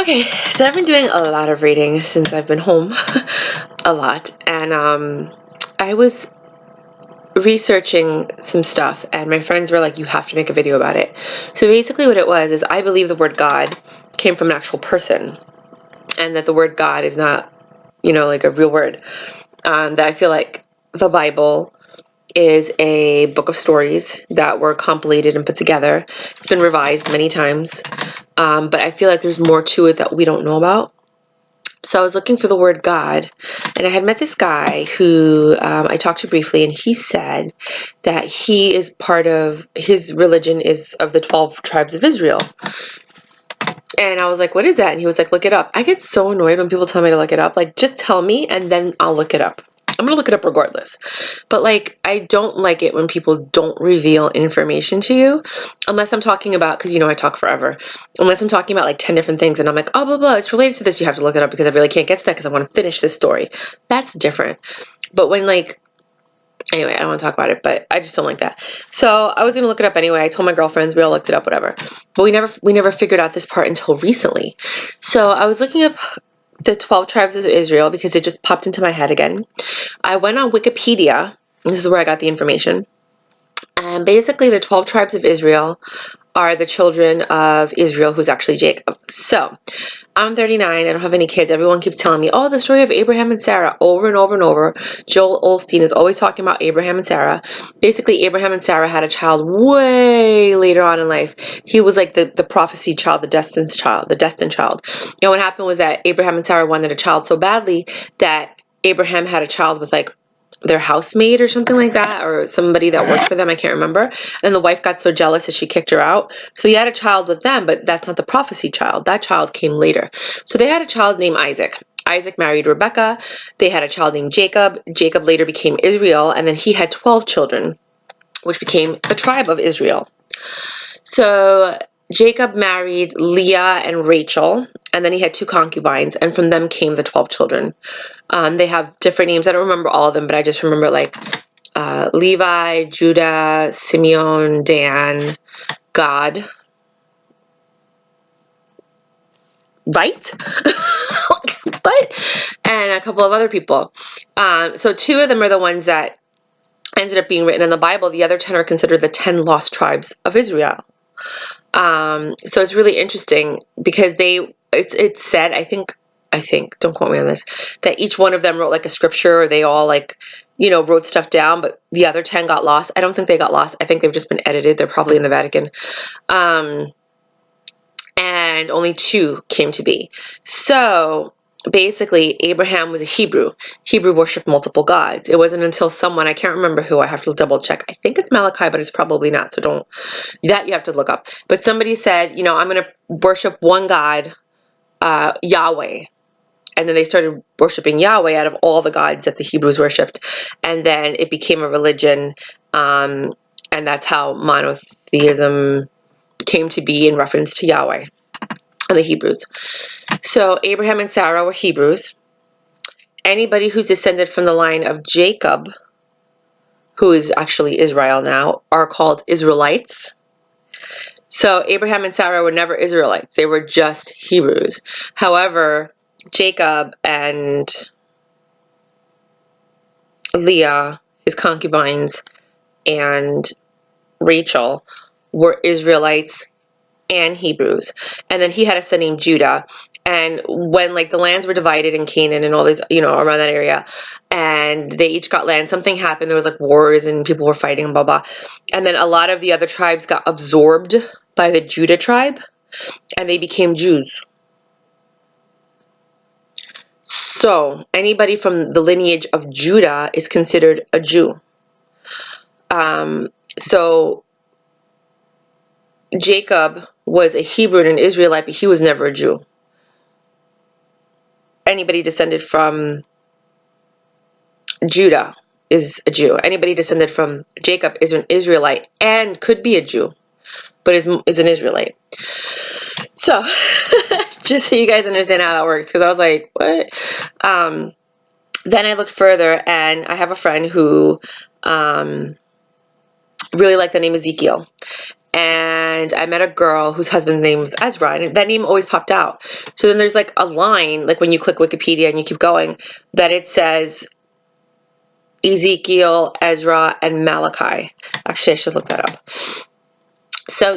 Okay, so I've been doing a lot of reading since I've been home, a lot, and I was researching some stuff, and my friends were like, "You have to make a video about it." So basically, what it was is I believe the word God came from an actual person, and that the word God is not, like a real word. That I feel like the Bible is a book of stories that were compilated and put together. It's been revised many times, but I feel like there's more to it that we don't know about. So I was looking for the word God, and I had met this guy who I talked to briefly, and he said that he is part of, his religion is of the 12 tribes of Israel. And I was like, what is that? And he was like, look it up. I get so annoyed when people tell me to look it up. Like, just tell me, and then I'll look it up. I'm going to look it up regardless. But like, I don't like it when people don't reveal information to you, unless I'm talking about, because I talk forever, unless I'm talking about like 10 different things and I'm like, oh, blah, blah, it's related to this. You have to look it up because I really can't get to that because I want to finish this story. That's different. But when anyway, I don't want to talk about it, but I just don't like that. So I was going to look it up anyway. I told my girlfriends, we all looked it up, whatever. But we never figured out this part until recently. So I was looking up the 12 tribes of Israel because it just popped into my head again. I went on Wikipedia. This is where I got the information. And basically the 12 tribes of Israel are the children of Israel, who's actually Jacob. So I'm 39. I don't have any kids. Everyone keeps telling me, oh, the story of Abraham and Sarah over and over and over. Joel Osteen is always talking about Abraham and Sarah. Basically, Abraham and Sarah had a child way later on in life. He was like the prophesied child, the destined child. And what happened was that Abraham and Sarah wanted a child so badly that Abraham had a child with like their housemaid or something like that, or somebody that worked for them, I can't remember. And the wife got so jealous that she kicked her out. So he had a child with them, but that's not the prophecy child. That child came later. So they had a child named Isaac. Isaac married Rebekah. They had a child named Jacob. Jacob later became Israel, and then he had 12 children, which became the tribe of Israel. So Jacob married Leah and Rachel, and then he had 2 concubines, and from them came the 12 children. They have different names. I don't remember all of them, but I just remember like Levi, Judah, Simeon, Dan, Gad. Right? But and a couple of other people. So 2 of them are the ones that ended up being written in the Bible. The other 10 are considered the 10 lost tribes of Israel. So it's really interesting because it's said, I think, don't quote me on this, that each one of them wrote like a scripture, or they all wrote stuff down, but the other 10 got lost. I don't think they got lost. I think they've just been edited. They're probably in the Vatican. And only 2 came to be. So basically, Abraham was a Hebrew. Hebrew worshipped multiple gods. It wasn't until someone, I can't remember who, I have to double check. I think it's Malachi, but it's probably not. So you have to look up. But somebody said, I'm going to worship one God, Yahweh. And then they started worshiping Yahweh out of all the gods that the Hebrews worshipped. And then it became a religion. And that's how monotheism came to be in reference to Yahweh and the Hebrews. So Abraham and Sarah were Hebrews. Anybody who's descended from the line of Jacob, who is actually Israel now, are called Israelites. So Abraham and Sarah were never Israelites. They were just Hebrews. However, Jacob and Leah, his concubines, and Rachel were Israelites and Hebrews. And then he had a son named Judah. And when the lands were divided in Canaan and all this, around that area, and they each got land, something happened. There was wars and people were fighting, blah, blah. And then a lot of the other tribes got absorbed by the Judah tribe, and they became Jews. So anybody from the lineage of Judah is considered a Jew. So Jacob was a Hebrew and an Israelite, but he was never a Jew. Anybody descended from Judah is a Jew. Anybody descended from Jacob is an Israelite and could be a Jew, but is an Israelite. So just so you guys understand how that works, because I was like, what? Then I looked further, and I have a friend who really liked the name Ezekiel. And and I met a girl whose husband's name was Ezra, and that name always popped out. So then there's like a line, like when you click Wikipedia and you keep going, that it says Ezekiel, Ezra, and Malachi. Actually, I should look that up. So